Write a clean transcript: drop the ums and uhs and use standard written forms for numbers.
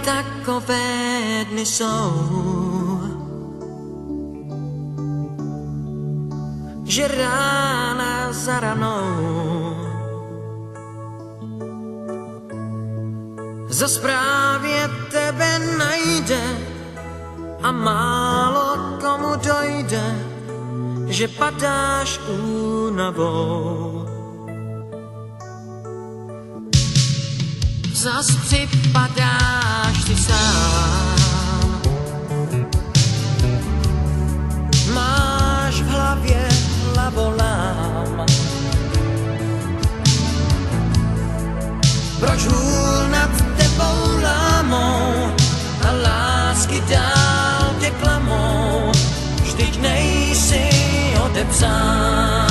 takové dny jsou, že rána za ranou zas právě tebe najde a málo komu dojde, že padáš únavou. Zas připadáš si sám, máš v hlavě hlavolám. Proč hůl nad tebou lámou a lásky dál tě klamou, vždyť nejsi odepsán.